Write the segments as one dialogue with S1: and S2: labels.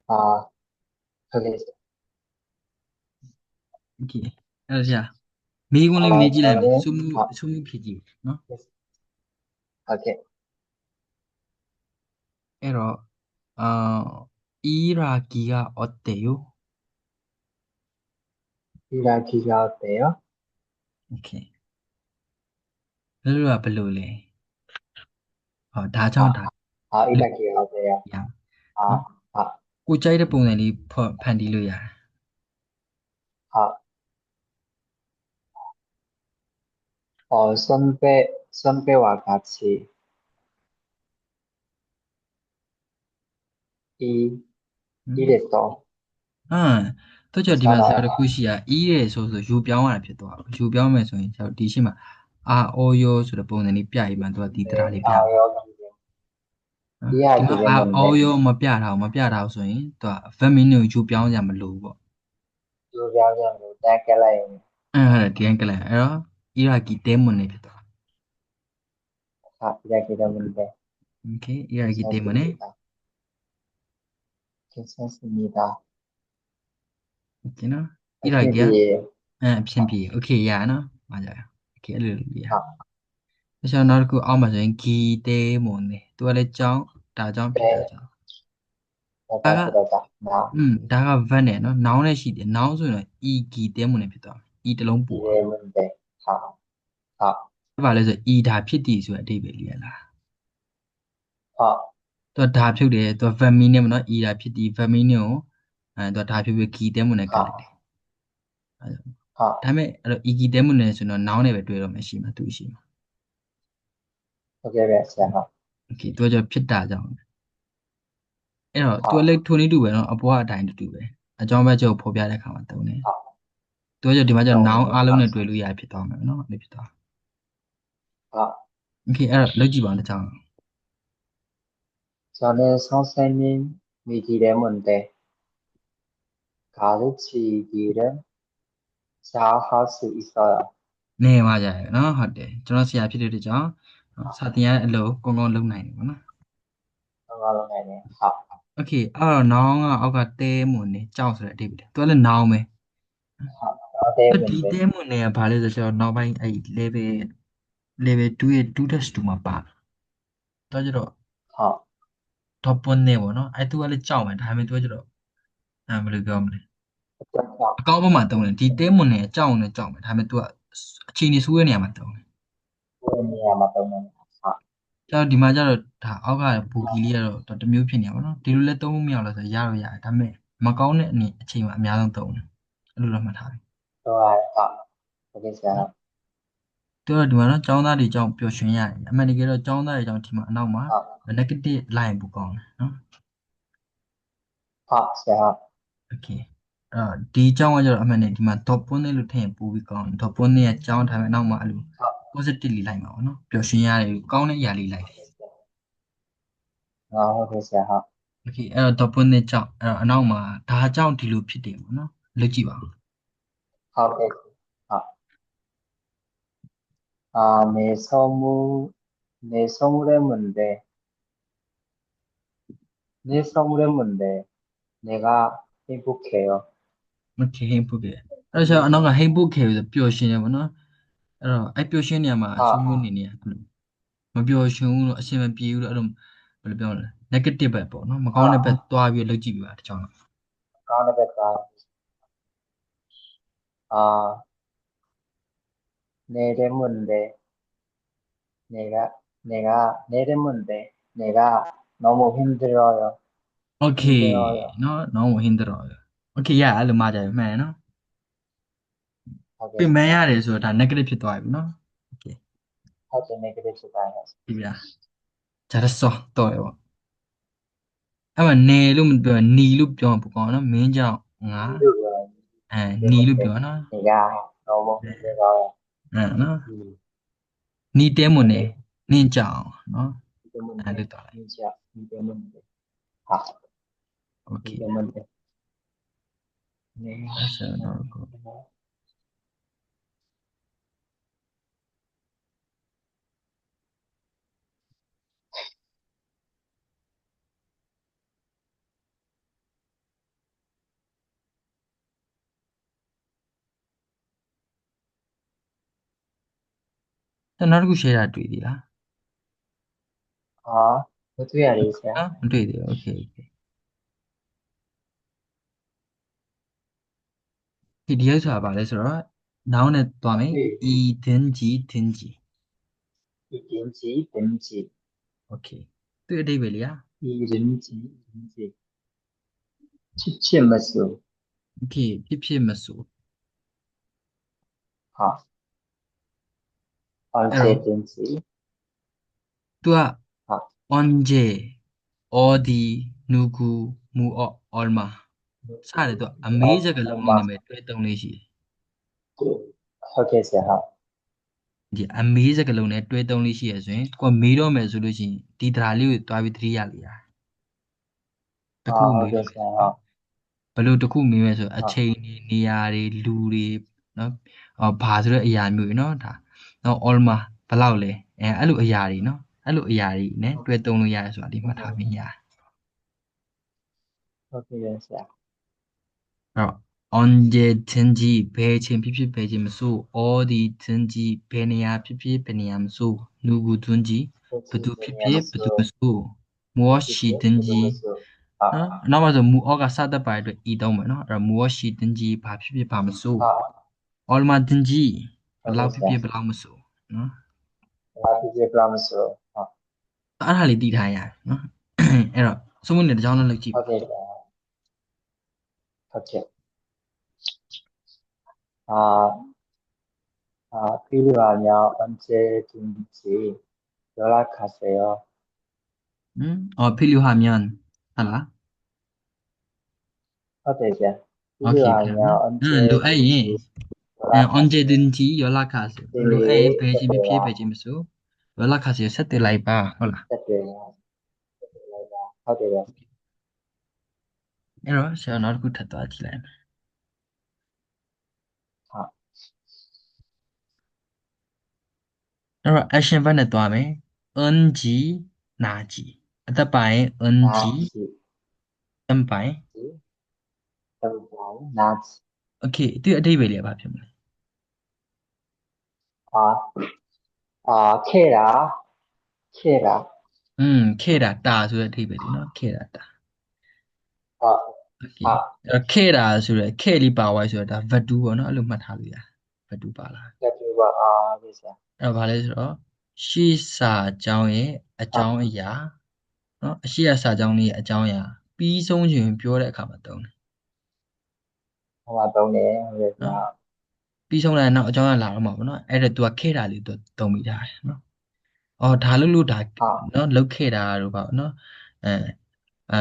S1: 아, 그게,
S2: 오케이. 알았어. 자, 미군을 매질하면
S1: 저는,
S2: 스무 피지. 어?
S1: 오케이.
S2: 에러, 이라기가 어때요?
S1: 이야기가 어때요?
S2: 오케이. 별로야, 별로래.
S1: 아,
S2: 다정 다.
S1: 이야기가 어때요?
S2: 야,
S1: 아,
S2: 어?
S1: 아,
S2: 꼬짜이를 보내니 판디로야.
S1: 아, 선배와 같이 이,
S2: 응?
S1: 일했어.
S2: 또 저 디마
S1: 괜찮아요.
S2: 저를 구시야 이에 소소 유병하나ဖြစ်သွား 유병မယ်ဆိုရင်ကျွန်တော်ဒီရှိမှာအာအောယောဆိုတဲ့ပုံစံလေးပြရင်မှသူကဒီတရားလေးပြမှာနော်ဒီမှာ
S1: 이야기를
S2: အာအော
S1: 뭔데?
S2: ယောမပြတာဆိုရင်သူက vermin ကိုယူပြောင်းကြမလို့ပေါ့
S1: 유병장으로 땡겨라요.
S2: ဟုတ်တယ်ဒီကလည်းအဲ့တော့ဣရာကီတဲမွန်နေဖြစ်သွား
S1: 이야기를 뭔데?
S2: okay ဣရာကီတဲမွန်နေ
S1: 괜찮습니다. 괜찮습니다.
S2: okay နော်ဣရာကီက
S1: 어떻게,
S2: အဖြစ်ပြီ okay ရနော်မှာကြရ okay အဲ့လိုလုပ်ရ
S1: 아,
S2: တခြားနောက်တစ်ခုအောက်မှာဆိုရင်ဂီတဲမွန်နေသူကလည်းကြောင်းဒါကြောင့်ဖြစ်တာ
S1: 네,
S2: ကြောင့် ဒါက
S1: 내가 그러다. 나,
S2: ဒါက verb နဲ့နော် noun နဲ့ရှိတယ် noun ဆိုရင်တော့ e တဲမွန်နဲ့ဖြစ်သွားမယ် e တစ်လုံးပို့သွား
S1: 이게 뭔데? 아, 아,
S2: ဘာလဲဆို e ဒါဖြစ်တည်ဆိုတဲ့အဓိပ္ပာယ်လေးရလား
S1: 아,
S2: သူကဒါဖြုတ်တယ်သူက verb meaning မနော် e ဒါဖြစ်တည် verb meaning ကိုသူကဒါဖြုတ်ပြီး key တဲမွန်နဲ့ကတ်လိုက်တယ်
S1: 아,
S2: ဒါပေ
S1: 아,
S2: မဲ့အဲ့တော့ e key တဲမွန်နဲ့ဆိုတော့ noun နဲ့ပဲတွေ့တော့မှရှိမှာသူရှိမှာ
S1: 그게 왜 제가,
S2: okay သူကကျဖြစ်တာကြောင့်အဲ့တော့သူက
S1: 아,
S2: လည်းထိုနည်းတူပဲနော်အပေါ်ကအတိုင်းတူပဲအကြောင်းပဲကျုပ်ဖော်ပြတဲ့အခါမှာတုံးတယ်
S1: 아,
S2: သူကကျဒီမှာကျ noun
S1: 너무,
S2: အားလုံးနဲ့တွေ့လို့ရဖြစ်သွားမယ်နော်အဲ့လိုဖြစ်သွား
S1: 아,
S2: okay အဲ့တော့လုပ်ကြည့်ပါဦးတစ်ချောင်း
S1: 저는 선생님 미길에 뭔데? 가르치기를 잘 할 수 있어요.
S2: နေပါကြရယ်နော်ဟုတ်တယ်ကျွန်တော်ဆရာဖြစ်တဲ့အတွက်ကြောင့်စာသင်ရတဲ့အလုပ်ကောင်းကောင်းလုပ်နိုင်တယ်ပေါ့နော်
S1: 영어로 내네. 아,
S2: okay အဲ့တော့ noun ကအောက်ကတဲမွန်နေကြောက်ဆိုတဲ့အဓိပ္ပာယ်သူကလည်း noun ပဲအဲ့ဒီတဲ
S1: 뭔데?
S2: မွန်နေကဘာလဲဆိုတော့နောက်ပိုင်းအဲ့ level 2ရဲ့2 test 2မှာပါတော့ကျတော့
S1: 아,
S2: top 1နေပေါ့နော်အဲ့သူကလည်းကြောက်မယ်ဒါပေမဲ့သူကကျတော့ဘယ်လိုပြောမလဲ
S1: 어쩌다,
S2: အကောင်းဘက်မှာတုံးတယ်ဒီတဲမွန်နေကကြောက်နေကြောက်မယ်ဒါပေမဲ့သူကအခြေအနေဆိုးတဲ့နေရာမှာတုံးတယ်
S1: 우연이야, 맞다면, 아,
S2: ကျတော့ဒီမှာကျတော့ဒါအောက်ကဘူကီလေးကတော့တစ်မျိုးဖြစ်နေပါတော့ဒီလိုလဲသုံးလို့မရလို့ဆိုရတော့ရတယ်ဒါပေမဲ့မကောင်းတဲ့အနေအချိန်မှာအများဆုံးသုံးတယ်အဲ့လိုတော့မှတ်ထားပြီ
S1: 좋아요. 아, 그게 제가,
S2: သူကတော့ဒီမှာနော်ចောင်းသားတွေကြောင့်ပျော်ရွှင်ရတယ်အမှန်တကယ်တော့ចောင်းသားတွေကြောင့်ဒီမှာအနောက်မှာ
S1: 아,
S2: negative line ပိုကောင်းတယ်နော်
S1: 제가,
S2: okay အဲ့တော့ဒီចောင်းကကျတော့အမှန်နဲ့ဒီမှာ dot point နဲ့လို့ထည့်ရင်ပိုပြီးကောင်းတယ် dot point နဲ့ကចောင်းထားမယ်အနောက်မှာအဲ့လို
S1: 아,
S2: positive လေးလိုက်မှာပေါ့နော်ပျော်ရွှင်ရတယ်ကောင်းတဲ့အရာလေးလိုက်တယ်
S1: 그게 제가,
S2: okay အဲ့တော့ dot point နဲ့ចောင်းအဲ့တော့အနောက်မှာဒါကြောင့်ဒီလိုဖြစ်တယ်ပေါ့နော်လုပ်ကြည့်ပါဦး
S1: 그게, 아, 내 선물의 뭔데? 내 선물의 뭔데? 내가 행복해요.
S2: okay ဟိမ့်ဖို့ခဲ့အဲ့တော့အနောက်ကဟိမ့်ဖို့ခဲ့ပြီးပျော်ရွှင်တယ်ပေါ့နော်အဲ့တော့အဲ့ပျော်ရွှင်နေရာမှာအဆိုးမျိုး
S1: 아,
S2: အနေနဲ့အဲ့လိုမပျော်ရွှင်ဘူးလို့အဆင်မပြေဘူးလို့အဲ့လိုဘယ်လိုပြောမလဲ negative ဘက်ပေါ့နော်မကောင်းတဲ့ဘက်
S1: 아,
S2: သွားပြီးလုပ်ကြည့်ပြပါတစ်ချောင်း
S1: 가는 데가, 아, 내일 뭔데? 내일 뭔데? 내가 너무 힘들어요.
S2: okay
S1: 힘들어요.
S2: နော်နောင်မဟင်းတော့ okay ရအဲ့လိုမှားကြပြီမှန်တယ်နော်ပြင်မရတ
S1: 하겠어요.
S2: ယ်ဆိုတာဒါ negative ဖြစ်သွားပြီနော် okay
S1: 하긴 그랬을까요?
S2: ပြီဗျာဂျာရဆောတော့ရောအဲ့မှာနေလို့မပြောနီလို့ပြောမှာပေါ့ကောင်းနော်မင်းကြောင့်ငါ
S1: 힘들어요.
S2: နီလို့ပြော
S1: 때문에
S2: နော်
S1: 내가 너무 힘들어요.
S2: နော်
S1: 음,
S2: နီတဲမွန်နေ
S1: 하긴
S2: နင်းကြောင့်နော်အဲ့လို
S1: 때문에
S2: တော့လိုက်
S1: 진짜 때문에 아,
S2: okay
S1: 때문에 네.
S2: အဲ့ဆိုတော့ နောက်တစ်ခု share တာတွေ့သေးလား
S1: မတွေ့ရသေးဆရာ
S2: နော်မတွေ့သေးဘူး okay ဒီရုပ်ဆိုတာဘာလဲဆိုတော့ noun နဲ့သွားမယ် 이 든지 든지
S1: ဒီတင်ကြီး
S2: okay သူ့အဓိပ္ပာယ်လေးอ่ะ
S1: ဒီရင်ကြီးချစ်မဆို
S2: okay ဖြစ်မဆို
S1: 언제 든지
S2: तू 언제 어디 누구 무엇 얼마 စတယ်သူအမေးစကားလုံးလေးနဲ့ပဲတွဲတုံးလေးရှိတယ်
S1: ဟုတ်ကဲ့ဆရာ
S2: ဒီအမေးစကားလုံးနဲ့တွဲတုံးလေးရှိရဆိုရင်ကိုမေးတော့မယ်ဆိုလို့ရှိရင်ဒီတရားလေးကိုတွားပြီးသတိရလေရတခု
S1: ဟုတ်
S2: မေး
S1: ကဲ့
S2: တော့
S1: ဆရာ
S2: ဘယ်လိုတခုမေးမယ်ဆိုအချိန်တွေနေရာတွေလူတွေနော်ဘာဆိုတဲ့အရာမျိုးတွေနော်ဒါနော် alma ဘယ်လောက်လဲအဲ့လိုအရာတွေနော်အဲ့လိုအရာတွေနဲ့တွဲတုံးလို့ရတယ်ဆိုတာဒီမှတ်ထားမိရ
S1: ဟုတ်ကဲ့ဆရာ
S2: 언제든지 배진ဖြစ်ဖြစ်배진မဆို 어디든지 배내야ဖြစ်ဖြစ်배내야မဆို 누구든지ဘယ်သူဖြစ်ဖြစ်ဘယ်သူမဆို 무엇이든지 နော်နောက်မှာဆို 무엇가 စတတ်ပါတဲ့အတွက် 이 သုံးမယ်နော်အဲ့တော့ 무엇이든지 ဘာဖြစ်ဖြစ်ဘာမဆို 얼마든지 ဘယ်လောက်ဖြစ်ဖြစ်ဘယ်လောက်မဆိုနော်
S1: ဒီပလာမဆို
S2: အဲ့ဒါလေးသိထားရတယ်နော်အဲ့တော့စမှုနဲ့တစ်ကြောင်းလုံးလုပ်ကြည့်
S1: ဟုတ်ကဲ့ဟုတ်ကဲ့필요하면 언제든지 연락하세요.
S2: 필요하면 하라
S1: 어때요?
S2: 오케이
S1: 필요하면
S2: 노아인
S1: 언제든지 연락하세요.
S2: 언제든지 연락하세요. 로에 배지비피에 배지면서 연락하세요. 세트 라이바 होला.
S1: 어때요?
S2: 이러 제가 나를 굿했다 아치래. 이러 액션 반에 또 하면 은지 나지. 아따빠에 은지 땀빠에.
S1: 나지.
S2: 오케이. 또 어디 별이야 봐 표면.
S1: 케라.
S2: 케라 따 소리 어디 별이나 케라 따.
S1: 아,
S2: 오케이. 케라 소리 케리 바와이 소리 다 vậtပေါ့နော်အဲ့လိုမှတ်ထားလို့ရvật ပါလား
S1: 그래서
S2: အဲ့ဘာလဲဆိုတော့ရှေ့စာအကြောင်းရဲ့အကြောင်းအရာနော်အရှိရစာအကြောင်းလေးရဲ့အကြောင်းအရာပြီးဆုံးခြင်းပြောတဲ့အခါမှာတုံးတယ်
S1: 동네 그래서
S2: ပြီးဆုံးလိုက်နောက်အကြောင်းအရာလာတော့မှာပေါ့နော်အဲ့ဒါ तू ကခဲ့တာလေး तू တုံးမိထားတယ်နော်အော်ဒါလို့ဒါနော်လုတ်ခဲ့တာတို့ပါနော်အဲအဲ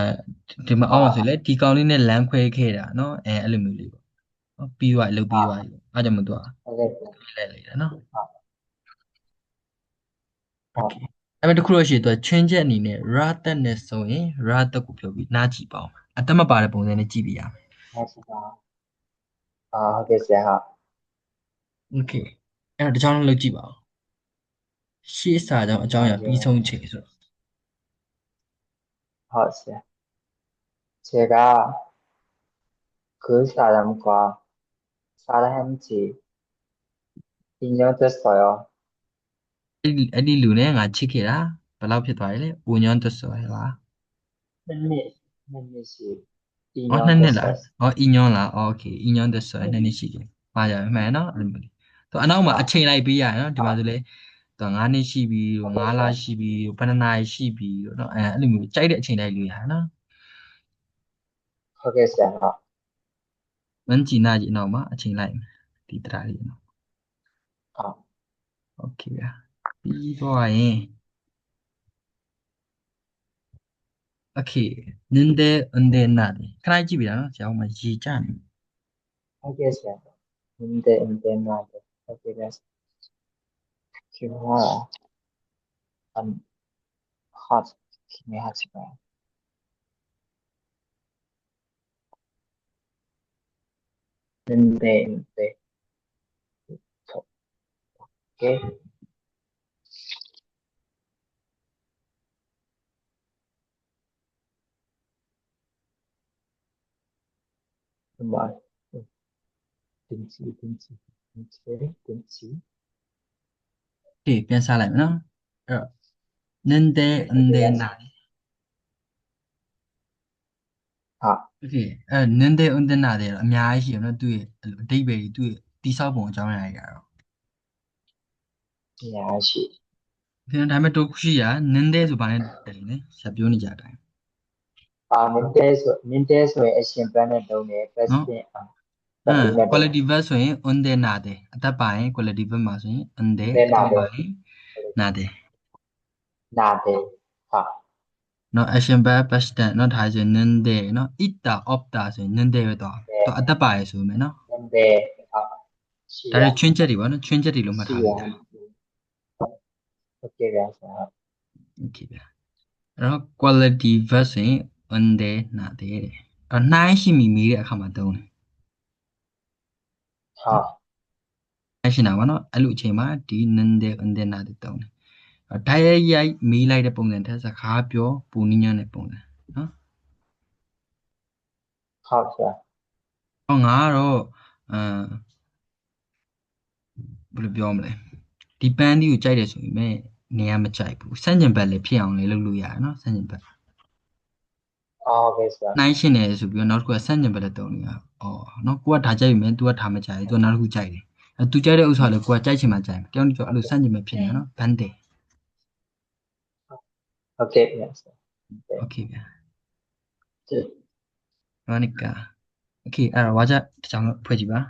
S2: ဒီမှာအောက်မှာဆိုလေဒီကောင်လေးနဲ့လမ်းခွဲခဲ့တာနော်အဲ့လိုမျိုးလေးပေါ့နော်ပြီးသွားလုတ်ပြီးသွားပြီအဲ့ကြောင့်မ तू က
S1: 그래서
S2: လဲလိုက်တာနော် okay အဲ့မဲ့တခုတော့ရှိတယ် तू ချင်းချက်အနေနဲ့ ra တက်နဲ့ဆိုရင် ra တက်ကိုပြောပြီးနားကြည့်ပါအောင်အတက်မပါတဲ့ပုံစံနဲ့ကြည့်ပြရမယ်
S1: 그래서
S2: okay အဲ့တော့တစ်ချောင်းလုံးလုပ်ကြည့်ပါဦးရှေ့စာကြောင့်အကြောင်းအရာပြီးဆုံးချိန်ဆိုတော့
S1: 제가 그 사람과 사랑한 지 2년 됐어요.
S2: အဲ့ဒီလူနဲ့ငါချစ်ခဲ့တာဘယ်လောက်ဖြစ်သွားလဲဦးညွန့်တက်ဆိုရလား
S1: 햇빛이
S2: အော်
S1: 2년
S2: နှစ်လား
S1: 됐어요.
S2: အော်အညွန့်လားโอเคအညွန့်တက်ဆိုနှစ်နှစ်ရှိတယ်မှားကြမှန်နော်အဲ့လိုမျိုးသူအနောက်မှာအချိန်လိုက်ပေးရတယ်နော်ဒီမှာဆိုလေသူ9နှစ်ရှိပြီ9လရှိပြီဘယ်နှစ်နာရီရှိပြီနော်အဲ့လိုမျိုးကြိုက်တဲ့အချိန်လိုက်လို့ရတယ်နော်
S1: 그래서
S2: မန်းကြည်နာကြီးအနောက်မှာအချိန်လိုက်ဒီတရားလေးနော်โอเคဗျာပြီးတော့ရင်โอเคနင်းတဲ့နာတယ်ခဏကြည့်ပြတာနော်ကျောင်းမှာရေကြနေ
S1: 그래서 근데 나도 그래서 기분아 안 하지 기대하지 마. 근데 오케이. 정말 든지
S2: Okay ပြန်စလိုက်မယ်နော်အဲ့တော့ ninde unde nade
S1: ဟာ
S2: Okay အဲ့ ninde unde nade တော့အများကြီးရှိတယ်နော်သူ့ရဲ့အဲ့လိုအဓိပ္ပာယ်ကြီးသူ့ရဲ့တိဆောက်ပုံအကြောင်းအရာတွေကတော့
S1: အများရှိ
S2: Okay ဒါပေမဲ့တို့ခုရှိရ ninde ဆိုဘာနဲ့တယ်လဲဆက်ပြောနေကြတဲ့အတိုင်း
S1: ninte ဆိုရင် action plan နဲ့တုံးတယ် past
S2: နော်
S1: tense ပတ်ပြီးနဲ့တုံး
S2: quality verb ဆိုရင် unde nade အသက်ပါရင် quality verb မှာဆိုရင် unde
S1: တယ်
S2: အ
S1: နာ
S2: သက်
S1: တ
S2: ပါ
S1: ယ်
S2: ရင် nade
S1: နာတယ်ဟာ
S2: နော် action verb past tense နော်ဒါဆိုရင် ninde နော် ita opta ဆိုရင် ninde ပဲတော့သူအသက်ပါရဆိုမယ်နော်
S1: ninte ဟာရှိ
S2: ဒါ
S1: ရ
S2: တွေချွင်းချက်တွေပေါ့နော်ချွင်းချက်တွေလို့မှတ်
S1: ရှိ
S2: ထား
S1: ရ
S2: လိုက်တာ
S1: okay ဗျာဆရာ
S2: okay ဗျာအဲ့တော့ quality verb ဆိုရင် unde nade တဲ့အဲ့နှိုင်းရှိမိမိတဲ့အခါမှာသုံးတယ်
S1: ဟာ
S2: နှိုင်းရှင်တာပေါ့နော်အဲ့လိုအချိန်မှာဒီ ninde unde nade သုံးတယ်ဓာတ်ရိုက်မေးလိုက်တဲ့ပုံစံထက်စကားပြောပူနည်းညံ့တဲ့ပုံစံနော်
S1: ဟုတ်ဆရာ
S2: ဟောငါကတော့ဘယ်လိုပြောမလဲဒီပန်းဒီကိုကြိုက်တယ်ဆိုရင်မဲ့နေရာမကြိုက်ဘူးစန့်ကျင်ဘက်လည်းဖြစ်အောင်လည်းလုပ်လို့ရတယ်နော်စန့်ကျင်ဘက်
S1: ဟုတ်ကဲ့ဆရာ
S2: နှိုင်းရှင်တယ်ဆိုပြီးတော့နောက်တစ်ခုကစန့်ကျင်ဘက်လည်းတုံးနေတာနော်ကိုကဒါကြိုက်ပြီမဲ့ तू ကဒါမကြိုက်ဘူး तू နောက်တစ်ခုကြိုက်တယ်သူကြိုက်တဲ့ဥစ္စာလည်းကိုကကြိုက်ချင်မှကြိုက်မယ်တယောက်တစ်ယောက်အဲ့လိုစန့်ကျင်ဘက်ဖြစ်နေတာနော်ဘန်တယ်
S1: okay ဗျာဆရာ
S2: โอเคဗျာ
S1: okay
S2: ရောနိကာโอเคအဲ့တော့ဝါကြတစ်ချောင်းလောက်ဖွဲ့ကြည့်ပါ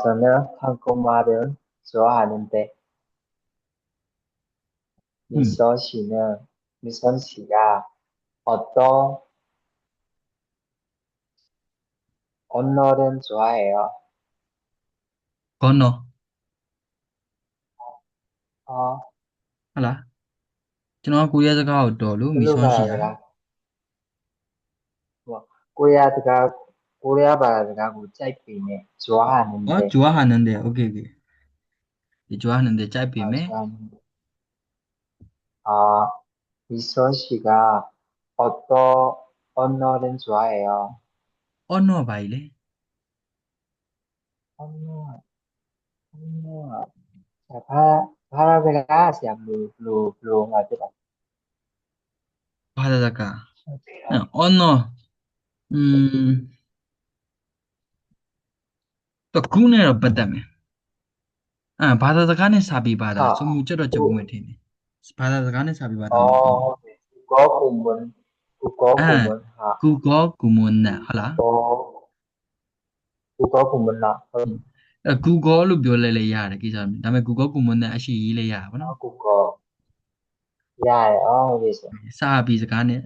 S1: 저는 한국말을 좋아하는데 미선 씨가 어떤 언어를 좋아해요?
S2: ကောနော်
S1: 어,
S2: ဟုတ်လားကျွန်တော်ကိုရီးယားစကားကိုတော်လို့မီဆွန်းရှိတာ
S1: 블루바라가 뭐 코리아 바라가고 짧게네
S2: ဟော
S1: 좋아하는데
S2: ဂျွာဟာနန်တယ်โอเคโอเคဒီဂျွာဟာနန်တယ်ကြိုက်ပေမဲ့
S1: 좋아하는데 아, 미선 씨가 어떤 언어를 좋아해요?
S2: အော်နော်ပါကြီးလေ
S1: 언어, 자, 바라베가 시야 블루 맞다.
S2: ဘာသာစကားအော်နော်อืมတော့ခုနဲ့တော့ပတ်သက်မယ်ဘာသာစကားနဲ့စာပေဘာသာ
S1: 하,
S2: စုံမှုချက်တော့ချက်ဖို့မထင်တယ်ဘာသာစကားနဲ့စာပေဘာသာမှာသုံး
S1: 어, 국어 구문, 하,
S2: ကူကောကူမွန်နာဟုတ်လား
S1: 국어 구문 나,
S2: ကူကောလို့ပြောလဲလဲရတယ်ကိစ္စဒါပေမဲ့ကူကောကူမွန်နာအရှိရေးလဲရပါဘောနော်
S1: 국어, 야, 그래서
S2: စာပေစကားနဲ့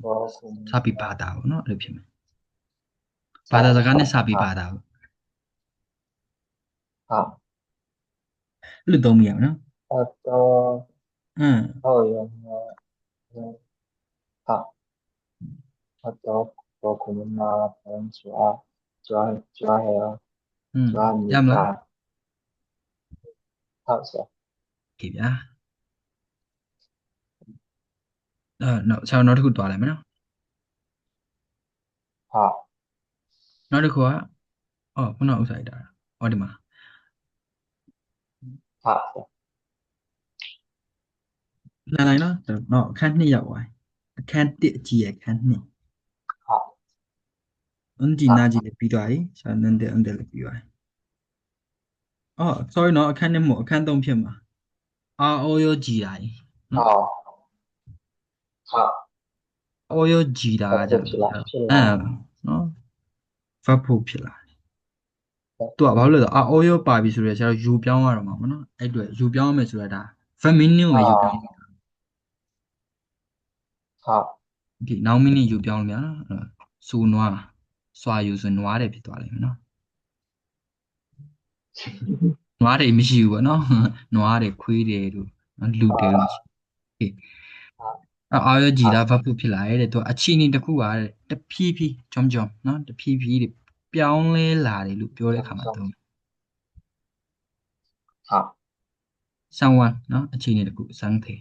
S1: 국어 구문
S2: စာပေဘာသာပေါ့နော်အဲ့လိုဖြစ်မယ်ဘာသာစကားနဲ့စာပေဘာသာပေါ့
S1: 하,
S2: အဲ့လိုသုံးမိရမယ်နော်
S1: 어떤,
S2: အင်း
S1: 하, 어떤 국어 구문 나, 좋아해요.
S2: ရမလား
S1: 좋아합니다. 하우스,
S2: โอเคဗျာနောက်တစ်ခုတွားလိုက်မယ်နော်
S1: 하,
S2: နောက်တစ်ခုကခုနဥစ္စာလိုက်တာဒီမှာ
S1: 하우스,
S2: လာလိုက်နော်တော့အခန်း2ရောက်သွားအခန်း1အကြည့်အခန်း2
S1: 하,
S2: အန်ဂျီနာဂျီလည်းပြီးသွားပြီဆာနန်တဲ့အန်တယ်လည်းပြီးသွားပြီsorry နော်အခန်း2မဟုတ်အခန်း3ဖြစ်မှာအော်ယောကြည်တာကြီး
S1: 하, 하,
S2: အော်ယောကြည်တာကကြတော့နော် verb ဖို့ဖြစ်လာသူကဘာလို့လဲဆိုအော်ယောပါပြီဆိုတော့ဆရာယူပြောင်းရတော့မှာပေါ့နော်အဲ့အတွက်ယူပြောင်းရမယ်ဆိုတာဒါ feminine ကိုပဲယူပြောင်း
S1: 하,
S2: ဒီနောက်မင်းယူပြောင်းလို့များနော်စူနွားစွာယူဆိုနွားတယ်ဖြစ်သွားလိမ့်မယ်နော်နွားတွေမရှိဘူးပေါ့နော်နွားတွေခွေးတွေတို့လူတွေတို့မရှိအော်ယောကြည်တာ verb ဖို့ဖြစ်လာရဲ့တဲ့သူအချီနေတစ်ခုကတဲ့တဖြည်းဖြည်းဂျုံနော်တဖြည်းဖြည်းတွေပြောင်းလဲလာတယ်လို့ပြောတဲ့အခါမှာသုံး
S1: 하,
S2: someone နော်အချီနေတစ်ခုစမ်းသေး